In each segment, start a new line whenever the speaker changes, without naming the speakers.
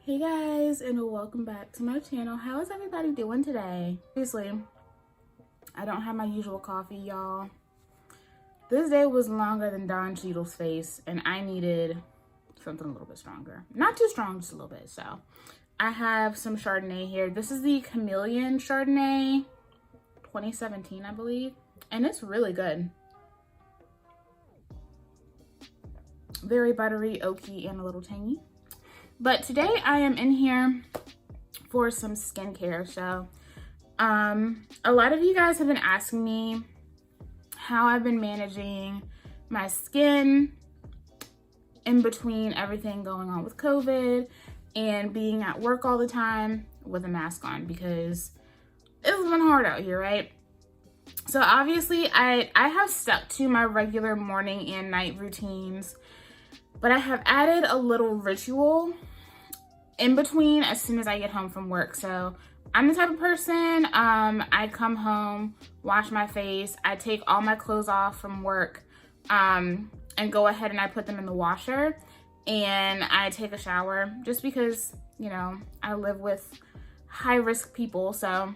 Hey guys, and welcome back to my channel. How is everybody doing today? Obviously, I don't have my usual coffee, y'all. This day was longer than Don Cheadle's face, and I needed something a little bit stronger. Not too strong, just a little bit. So I have some Chardonnay here. This is the Chameleon Chardonnay 2017, I believe, and it's really good. Very buttery, oaky, and a little tangy. But today I am in here for some skincare. So a lot of you guys have been asking me how I've been managing my skin in between everything going on with COVID and being at work all the time with a mask on, because it's been hard out here, right? So obviously I have stuck to my regular morning and night routines, but I have added a little ritual in between as soon as I get home from work. So I'm the type of person, I come home, wash my face, I take all my clothes off from work, and go ahead and I put them in the washer, and I take a shower just because, you know, I live with high risk people. So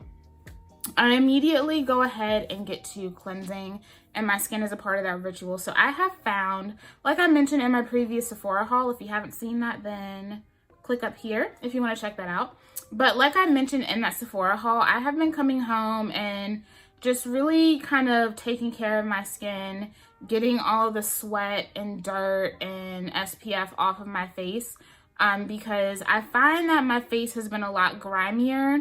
I immediately go ahead and get to cleansing, and my skin is a part of that ritual. So I have found, like I mentioned in my previous Sephora haul, if you haven't seen that, then click up here if you want to check that out. But like I mentioned in that Sephora haul, I have been coming home and just really kind of taking care of my skin, getting all the sweat and dirt and SPF off of my face, because I find that my face has been a lot grimier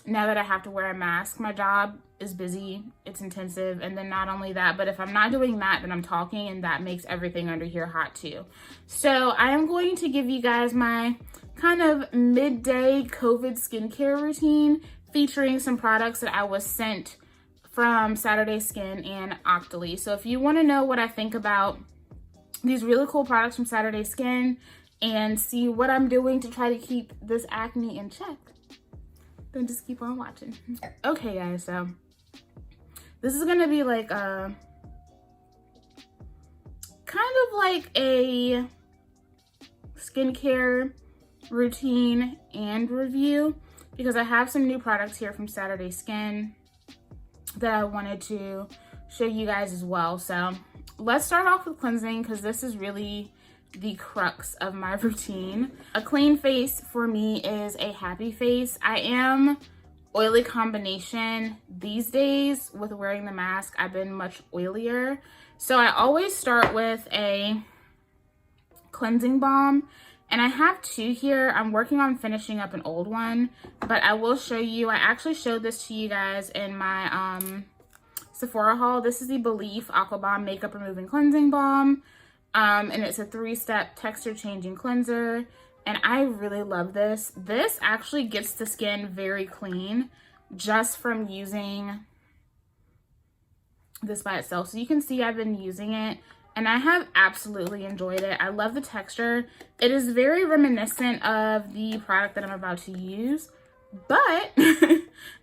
now that I have to wear a mask. My job is busy, it's intensive, and then not only that, but if I'm not doing that, then I'm talking, and that makes everything under here hot too. So I am going to give you guys my kind of midday COVID skincare routine, featuring some products that I was sent from Saturday Skin and Octoly. So if you want to know what I think about these really cool products from Saturday Skin and see what I'm doing to try to keep this acne in check, then just keep on watching. Okay guys, so this is gonna be like a kind of like a skincare routine and review, because I have some new products here from Saturday Skin that I wanted to show you guys as well. So let's start off with cleansing, because this is really the crux of my routine. A clean face for me is a happy face. I am oily combination these days with wearing the mask. I've been much oilier. So I always start with a cleansing balm, and I have two here. I'm working on finishing up an old one, but I will show you. I actually showed this to you guys in my Sephora haul. This is the Belif Aquabomb Makeup Removing Cleansing Balm. And it's a 3-step texture changing cleanser, and I really love this. This actually gets the skin very clean just from using this by itself. So you can see I've been using it, and I have absolutely enjoyed it. I love the texture. It is very reminiscent of the product that I'm about to use, but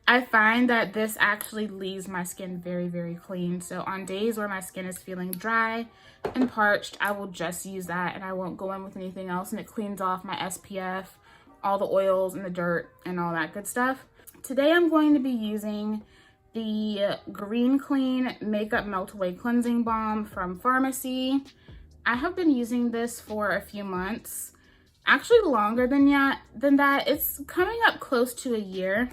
I find that this actually leaves my skin very, very clean. So on days where my skin is feeling dry and parched, I will just use that, and I won't go in with anything else, and it cleans off my SPF, all the oils and the dirt and all that good stuff. Today I'm going to be using the Green Clean Makeup Melt Away Cleansing Balm from Farmacy. I have been using this for a few months, actually longer than that. It's coming up close to a year,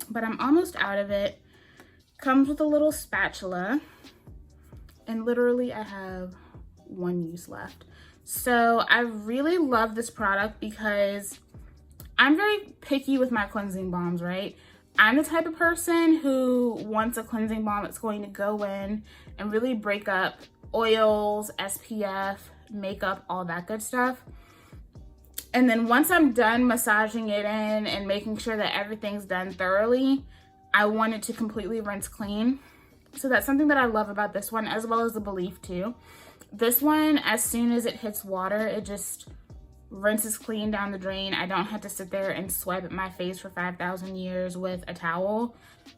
but I'm almost out of it. Comes with a little spatula, and literally I have one use left. So I really love this product because I'm very picky with my cleansing balms, right? I'm the type of person who wants a cleansing balm that's going to go in and really break up oils, SPF, makeup, all that good stuff. And then once I'm done massaging it in and making sure that everything's done thoroughly, I want it to completely rinse clean. So that's something that I love about this one, as well as the Belif too. This one, as soon as it hits water, it just rinses clean down the drain. I don't have to sit there and swipe at my face for 5,000 years with a towel.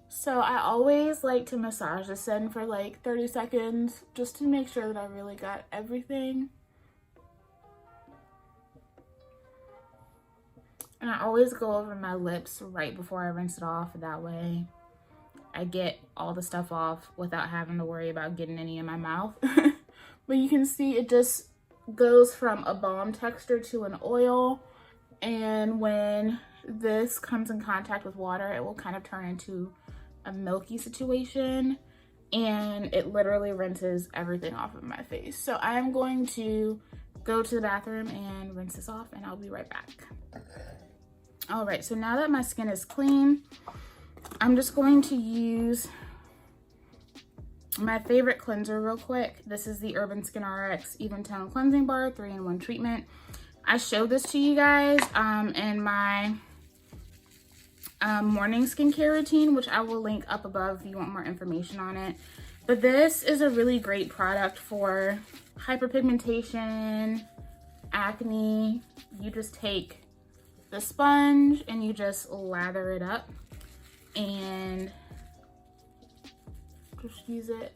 So I always like to massage this in for like 30 seconds just to make sure that I really got everything. And I always go over my lips right before I rinse it off. That way I get all the stuff off without having to worry about getting any in my mouth. But you can see it just goes from a balm texture to an oil. And when this comes in contact with water, it will kind of turn into a milky situation. And it literally rinses everything off of my face. So I'm going to go to the bathroom and rinse this off, and I'll be right back. All right, so now that my skin is clean, I'm just going to use my favorite cleanser real quick. This is the Urban Skin RX Eventone Cleansing Bar 3-in-1 treatment. I showed this to you guys in my morning skincare routine, which I will link up above if you want more information on it. But this is a really great product for hyperpigmentation, acne. You just take the sponge and you just lather it up and just use it.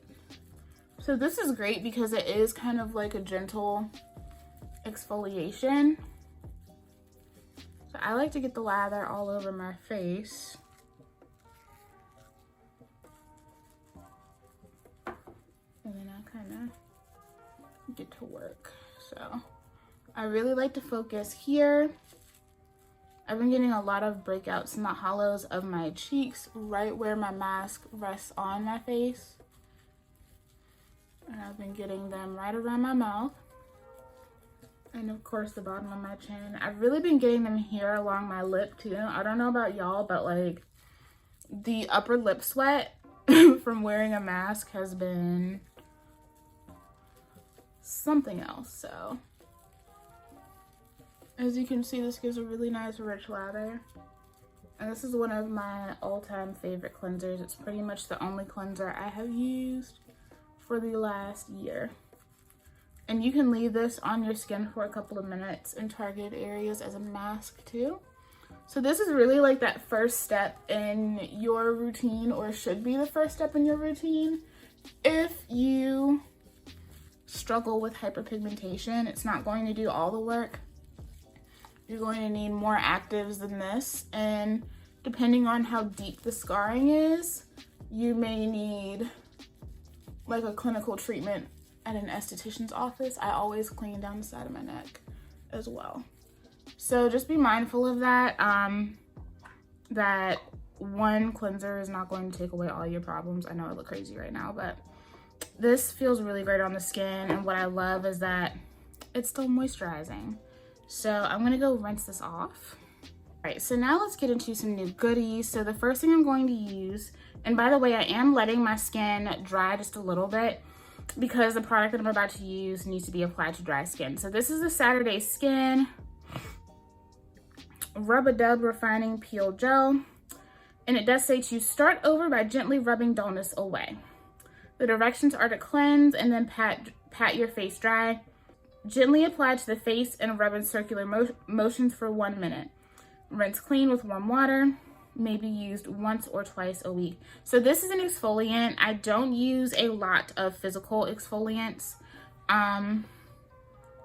So this is great because it is kind of like a gentle exfoliation. So I like to get the lather all over my face. And then I kind of get to work. So I really like to focus here. I've been getting a lot of breakouts in the hollows of my cheeks, right where my mask rests on my face. And I've been getting them right around my mouth. And of course the bottom of my chin. I've really been getting them here along my lip too. I don't know about y'all, but like the upper lip sweat from wearing a mask has been something else. So as you can see, this gives a really nice rich lather. And this is one of my all-time favorite cleansers. It's pretty much the only cleanser I have used for the last year. And you can leave this on your skin for a couple of minutes in targeted areas as a mask too. So this is really like that first step in your routine, or should be the first step in your routine. If you struggle with hyperpigmentation, it's not going to do all the work. You're going to need more actives than this, and depending on how deep the scarring is, you may need like a clinical treatment at an esthetician's office. I always clean down the side of my neck as well. So just be mindful of that. That one cleanser is not going to take away all your problems. I know I look crazy right now, but this feels really great on the skin. And what I love is that it's still moisturizing. So I'm gonna go rinse this off. All right, so now let's get into some new goodies. So the first thing I'm going to use, and by the way, I am letting my skin dry just a little bit because the product that I'm about to use needs to be applied to dry skin. So this is the Saturday Skin Rub-a-Dub Refining Peel Gel. And it does say to start over by gently rubbing dullness away. The directions are to cleanse and then pat your face dry. Gently apply to the face and rub in circular motions for 1 minute. Rinse clean with warm water. May be used once or twice a week. So this is an exfoliant. I don't use a lot of physical exfoliants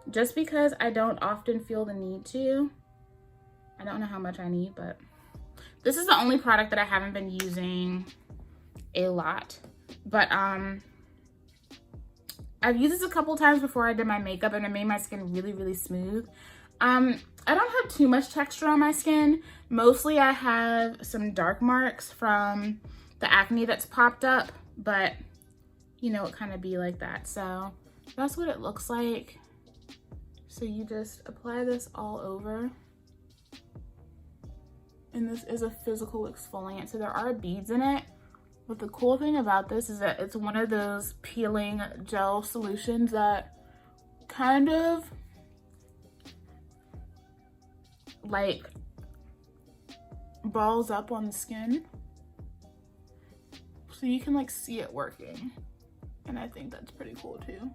just because I don't often feel the need to. I don't know how much I need, but this is the only product that I haven't been using a lot. But I've used this a couple times before I did my makeup, and it made my skin really, really smooth. I don't have too much texture on my skin. Mostly I have some dark marks from the acne that's popped up, but you know, it kind of be like that. So that's what it looks like. So you just apply this all over. And this is a physical exfoliant, so there are beads in it. But the cool thing about this is that it's one of those peeling gel solutions that kind of like balls up on the skin. So you can like see it working. And I think that's pretty cool too.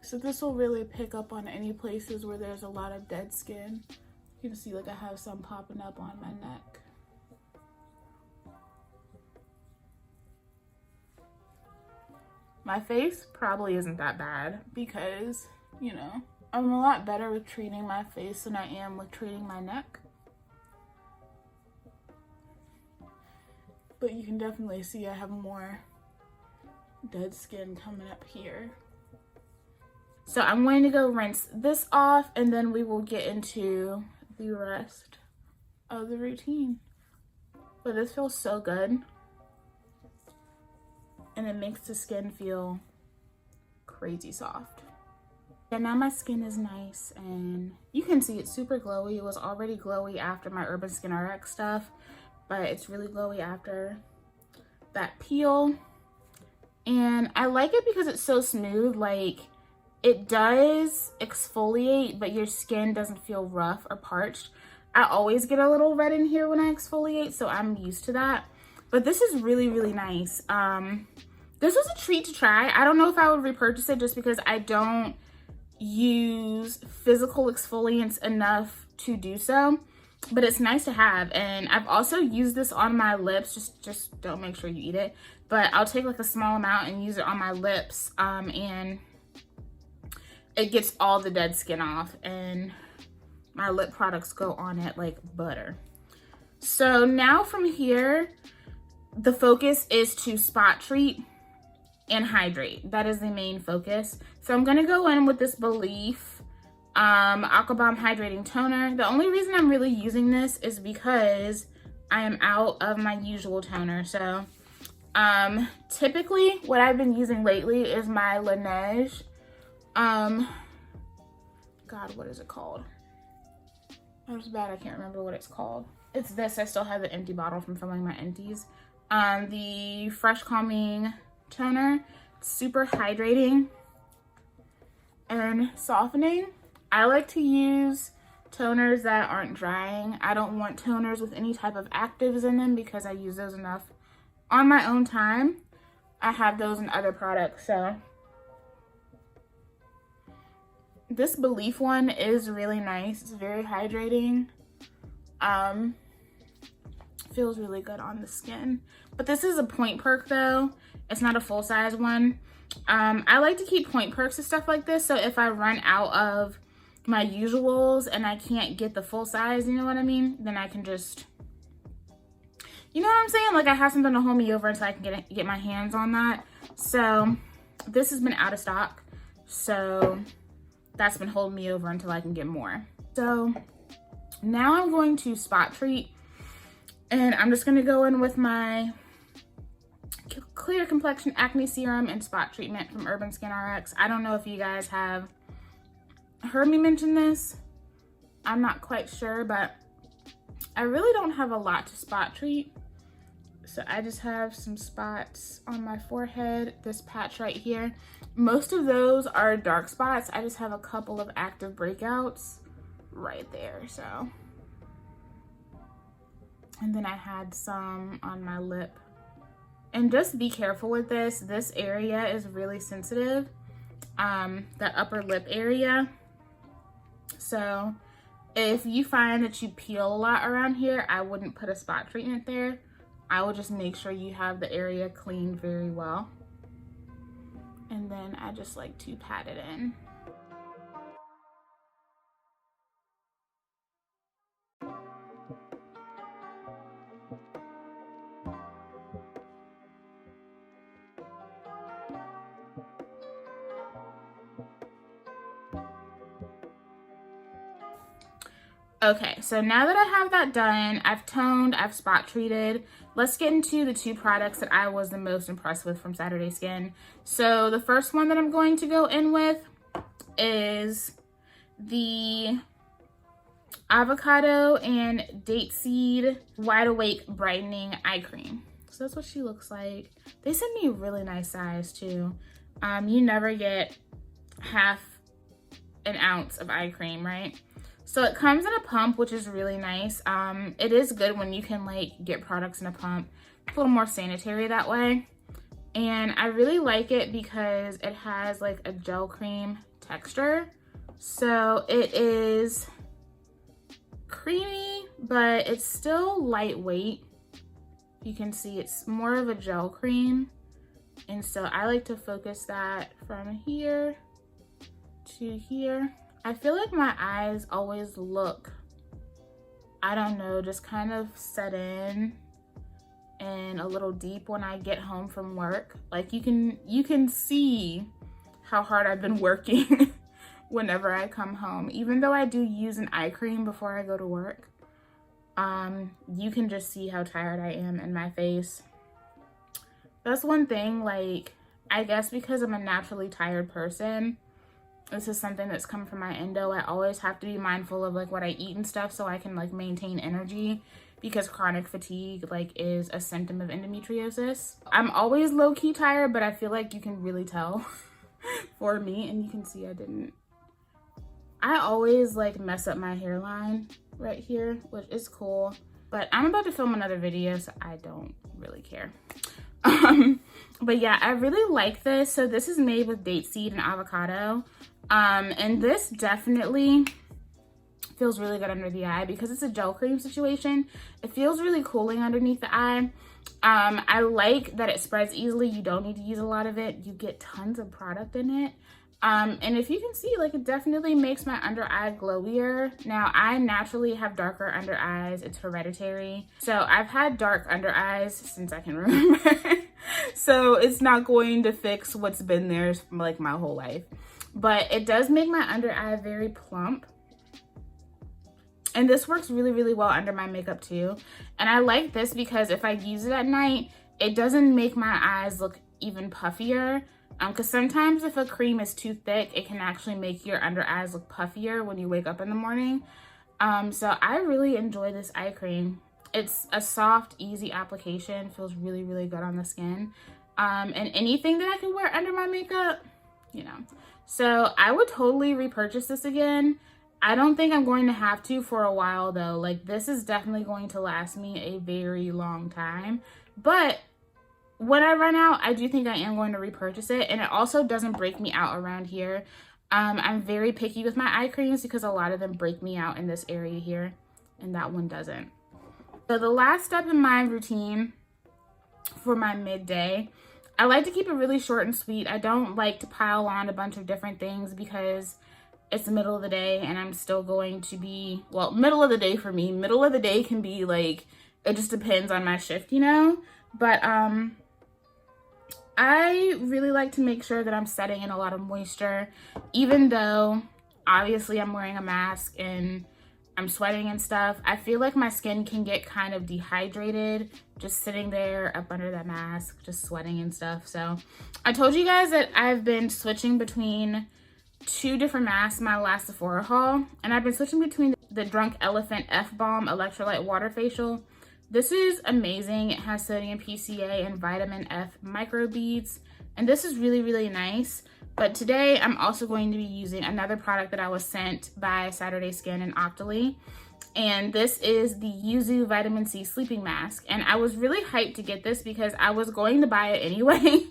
So this will really pick up on any places where there's a lot of dead skin. You can see like I have some popping up on my neck. My face probably isn't that bad because, you know, I'm a lot better with treating my face than I am with treating my neck. but you can definitely see I have more dead skin coming up here. So I'm going to go rinse this off, and then we will get into the rest of the routine. But this feels so good, and it makes the skin feel crazy soft. Yeah, now my skin is nice, and you can see it's super glowy. It was already glowy after my Urban Skin RX stuff, but it's really glowy after that peel. And I like it because it's so smooth. Like, it does exfoliate, but your skin doesn't feel rough or parched. I always get a little red in here when I exfoliate, so I'm used to that. But this is really, really nice. This was a treat to try. I don't know if I would repurchase it just because I don't use physical exfoliants enough to do so. But it's nice to have. And I've also used this on my lips. Just don't make sure you eat it. But I'll take like a small amount and use it on my lips. And it gets all the dead skin off, and my lip products go on it like butter. So now from here, the focus is to spot treat and hydrate. That is the main focus. So I'm gonna go in with this Belif Aquabomb Hydrating Toner. The only reason I'm really using this is because I am out of my usual toner. So typically what I've been using lately is my Laneige. God, what is it called? That was bad, I can't remember what it's called. It's this. I still have the empty bottle from filming my empties. The Fresh Calming Toner. It's super hydrating and softening. I like to use toners that aren't drying. I don't want toners with any type of actives in them because I use those enough on my own time. I have those in other products, so. This Belif one is really nice. It's very hydrating. Feels really good on the skin. But this is a point perk though. It's not a full size one. I like to keep point perks and stuff like this. So if I run out of my usuals and I can't get the full size, you know what I mean? Then I can just, you know what I'm saying? Like I have something to hold me over until I can get my hands on that. So this has been out of stock. So that's been holding me over until I can get more. So now I'm going to spot treat, and I'm just gonna go in with my Clear Complexion Acne Serum and Spot Treatment from Urban Skin RX. I don't know if you guys have heard me mention this. I'm not quite sure, but I really don't have a lot to spot treat. So I just have some spots on my forehead, this patch right here. Most of those are dark spots. I just have a couple of active breakouts right there, so. And then I had some on my lip. And just be careful with this. This area is really sensitive, that upper lip area. So if you find that you peel a lot around here, I wouldn't put a spot treatment there. I will just make sure you have the area cleaned very well. And then I just like to pat it in. Okay, so now that I have that done, I've toned, I've spot treated. Let's get into the two products that I was the most impressed with from Saturday Skin. So the first one that I'm going to go in with is the avocado and date seed Wide Awake Brightening Eye Cream. So that's what she looks like. They sent me a really nice size too. You never get half an ounce of eye cream, right? So it comes in a pump, which is really nice. It is good when you can like get products in a pump. It's a little more sanitary that way. And I really like it because it has like a gel cream texture. So it is creamy, but it's still lightweight. You can see it's more of a gel cream. And so I like to focus that from here to here. I feel like my eyes always look, I don't know, just kind of set in and a little deep when I get home from work. Like you can see how hard I've been working whenever I come home. Even though I do use an eye cream before I go to work, you can just see how tired I am in my face. That's one thing, like, I guess because I'm a naturally tired person, this is something that's come from my endo. I always have to be mindful of like what I eat and stuff so I can like maintain energy, because chronic fatigue like is a symptom of endometriosis. I'm always low-key tired, but I feel like you can really tell for me, and you can see I always like mess up my hairline right here, which is cool, but I'm about to film another video, so I don't really care. But yeah, I really like this. So this is made with date seed and avocado, and this definitely feels really good under the eye because it's a gel cream situation. It feels really cooling underneath the eye. I like that it spreads easily. You don't need to use a lot of it. You get tons of product in it. And if you can see, like, it definitely makes my under eye glowier. Now, I naturally have darker under eyes. It's hereditary. So I've had dark under eyes since I can remember. So it's not going to fix what's been there like my whole life. But it does make my under eye very plump. And this works really, really well under my makeup too. And I like this because if I use it at night, it doesn't make my eyes look even puffier. Because sometimes if a cream is too thick, it can actually make your under eyes look puffier when you wake up in the morning. So I really enjoy this eye cream. It's a soft, easy application. Feels really, really good on the skin. And anything that I can wear under my makeup, you know. So I would totally repurchase this again. I don't think I'm going to have to for a while though. Like, this is definitely going to last me a very long time. But when I run out, I do think I am going to repurchase it. And it also doesn't break me out around here. I'm very picky with my eye creams because a lot of them break me out in this area here, and that one doesn't. So the last step in my routine for my midday, I like to keep it really short and sweet. I don't like to pile on a bunch of different things because it's the middle of the day and I'm still going to be, well, middle of the day for me. Middle of the day can be like, it just depends on my shift, you know? But I really like to make sure that I'm setting in a lot of moisture, even though obviously I'm wearing a mask and I'm sweating and stuff. I feel like my skin can get kind of dehydrated just sitting there up under that mask, just sweating and stuff. So I told you guys that I've been switching between 2 different masks my last Sephora haul, and I've been switching between the Drunk Elephant F-Balm Electrolyte Water Facial. This is amazing. It has sodium PCA and vitamin F microbeads, and this is really, really nice. But today I'm also going to be using another product that I was sent by Saturday Skin and Octoly, and this is the Yuzu Vitamin C Sleeping Mask. And I was really hyped to get this because I was going to buy it anyway.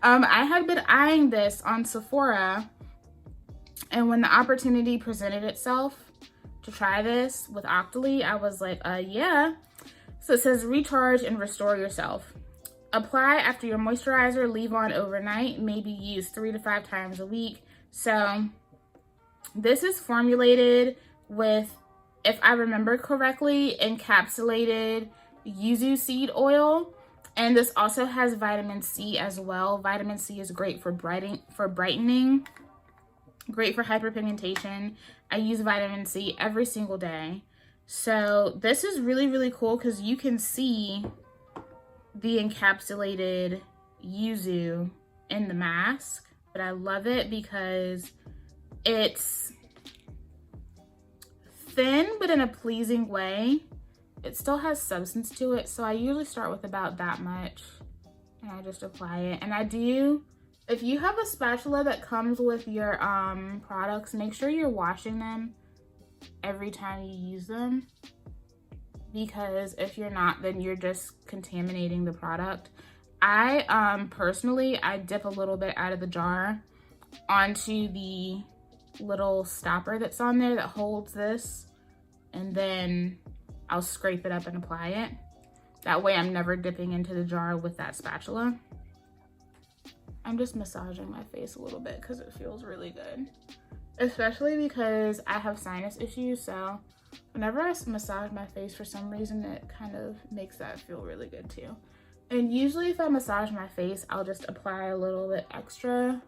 I had been eyeing this on Sephora, and when the opportunity presented itself to try this with Octoly, I was like, yeah. So it says recharge and restore yourself. Apply after your moisturizer, leave on overnight, maybe use 3 to 5 times a week. So this is formulated with, if I remember correctly, encapsulated yuzu seed oil. And this also has vitamin C as well. Vitamin C is great for brightening, great for hyperpigmentation. I use vitamin C every single day. So this is really, really cool because you can see the encapsulated yuzu in the mask. But I love it because it's thin, but in a pleasing way. It still has substance to it. So I usually start with about that much and I just apply it. And I do, if you have a spatula that comes with your products, make sure you're washing them every time you use them, because if you're not, then you're just contaminating the product. I personally, I dip a little bit out of the jar onto the little stopper that's on there that holds this, and then I'll scrape it up and apply it. That way I'm never dipping into the jar with that spatula. I'm just massaging my face a little bit because it feels really good. Especially because I have sinus issues, so whenever I massage my face, for some reason, it kind of makes that feel really good too. And usually if I massage my face, I'll just apply a little bit extra,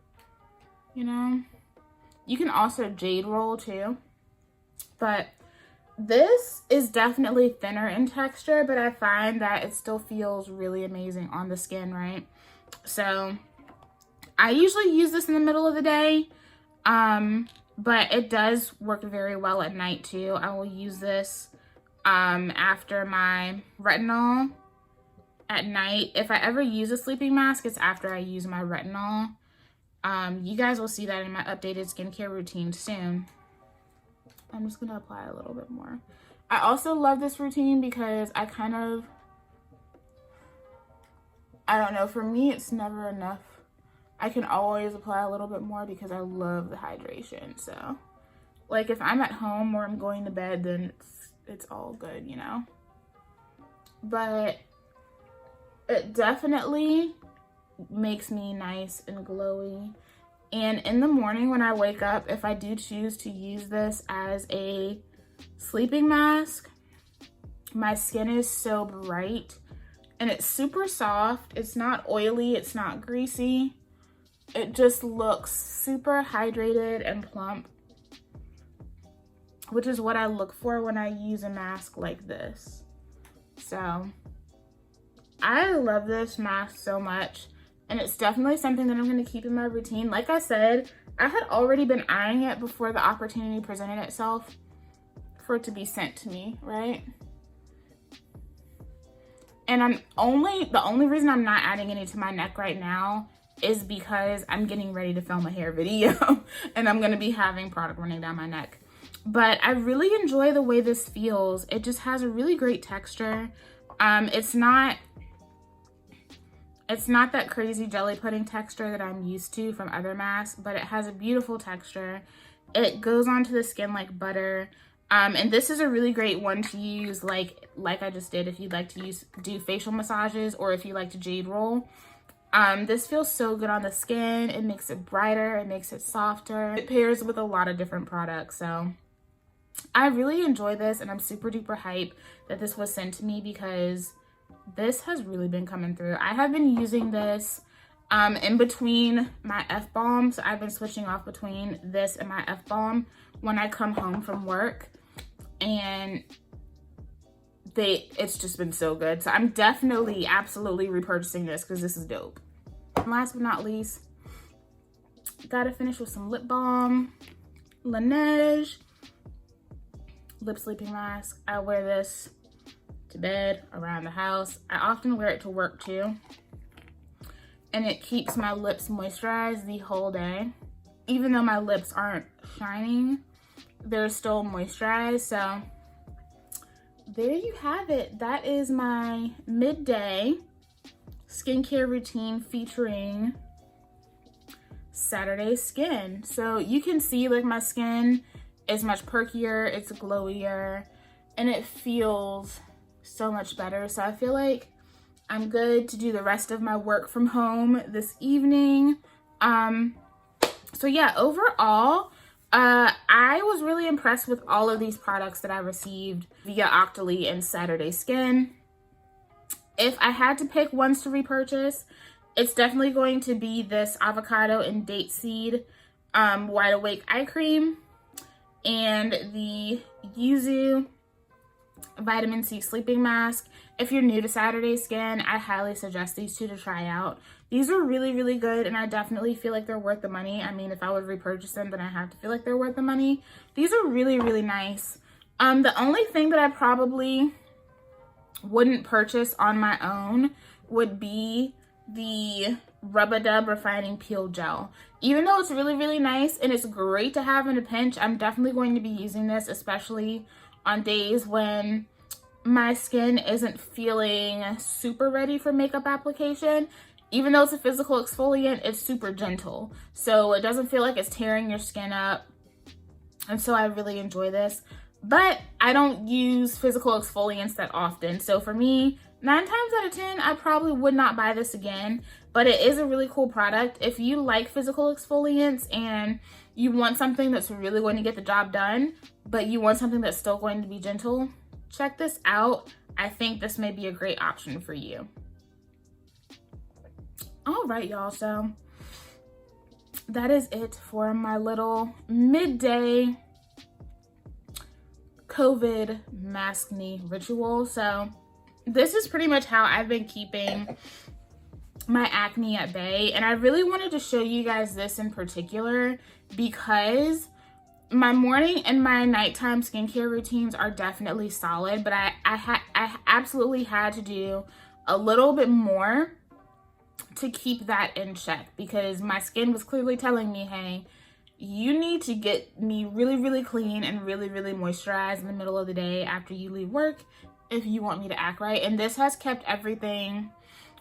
you know. You can also jade roll too. But this is definitely thinner in texture, but I find that it still feels really amazing on the skin, right? So I usually use this in the middle of the day, but it does work very well at night too. I will use this after my retinol at night. If I ever use a sleeping mask, it's after I use my retinol. You guys will see that in my updated skincare routine soon. I'm just gonna apply a little bit more. I also love this routine because I don't know, for me it's never enough. I can always apply a little bit more because I love the hydration. So like if I'm at home or I'm going to bed, then it's all good, you know. But it definitely makes me nice and glowy. And in the morning when I wake up, if I do choose to use this as a sleeping mask, my skin is so bright and it's super soft. It's not oily, it's not greasy. It just looks super hydrated and plump, which is what I look for when I use a mask like this. So I love this mask so much. And it's definitely something that I'm going to keep in my routine. Like I said, I had already been eyeing it before the opportunity presented itself for it to be sent to me, right? And the only reason I'm not adding any to my neck right now is because I'm getting ready to film a hair video and I'm going to be having product running down my neck. But I really enjoy the way this feels. It just has a really great texture. It's not that crazy jelly pudding texture that I'm used to from other masks, but it has a beautiful texture. It goes onto the skin like butter. And this is a really great one to use like I just did if you'd like to do facial massages or if you like to jade roll. This feels so good on the skin. It makes it brighter, it makes it softer. It pairs with a lot of different products. So I really enjoy this and I'm super duper hype that this was sent to me because this has really been coming through. I have been using this in between my F-Balm. So I've been switching off between this and my F-Balm when I come home from work. And it's just been so good. So I'm definitely, absolutely repurchasing this because this is dope. And last but not least, gotta finish with some lip balm. Laneige lip sleeping mask. I wear this to bed, around the house. I often wear it to work too. And it keeps my lips moisturized the whole day. Even though my lips aren't shining, they're still moisturized. So there you have it. That is my midday skincare routine featuring Saturday skin. So you can see like my skin is much perkier, it's glowier, and it feels so much better. So I feel like I'm good to do the rest of my work from home this evening. So yeah, overall, I was really impressed with all of these products that I received via Octoly and Saturday Skin. If I had to pick ones to repurchase, it's definitely going to be this avocado and date seed Wide Awake eye cream and the Yuzu vitamin C sleeping mask. If you're new to Saturday Skin, I highly suggest these two to try out. These are really, really good, and I definitely feel like they're worth the money. I mean, if I would repurchase them, then I have to feel like they're worth the money. These are really, really nice. The only thing that I probably wouldn't purchase on my own would be the Rub-a-Dub Refining Peel Gel. Even though it's really, really nice and it's great to have in a pinch, I'm definitely going to be using this, especially on days when my skin isn't feeling super ready for makeup application. Even though it's a physical exfoliant, it's super gentle. So it doesn't feel like it's tearing your skin up. And so I really enjoy this. But I don't use physical exfoliants that often. So for me, 9 times out of 10, I probably would not buy this again. But it is a really cool product. If you like physical exfoliants and you want something that's really going to get the job done, but you want something that's still going to be gentle, check this out. I think this may be a great option for you. All right, y'all, so that is it for my little midday COVID maskne ritual. So this is pretty much how I've been keeping my acne at bay, and I really wanted to show you guys this in particular because my morning and my nighttime skincare routines are definitely solid, but I absolutely had to do a little bit more to keep that in check because my skin was clearly telling me, hey, you need to get me really clean and really moisturized in the middle of the day after you leave work if you want me to act right. And this has kept everything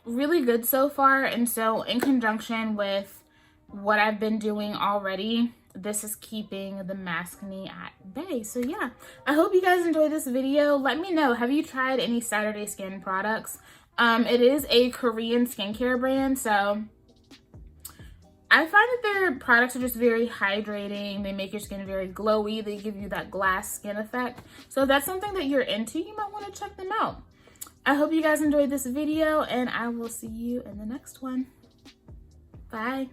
really good so far. And so in conjunction with what I've been doing already, this is keeping the maskne at bay. So yeah, I hope you guys enjoyed this video. Let me know, have you tried any Saturday Skin products? It is a Korean skincare brand, so I find that their products are just very hydrating. They make your skin very glowy. They give you that glass skin effect. So if that's something that you're into, you might want to check them out. I hope you guys enjoyed this video, and I will see you in the next one. Bye.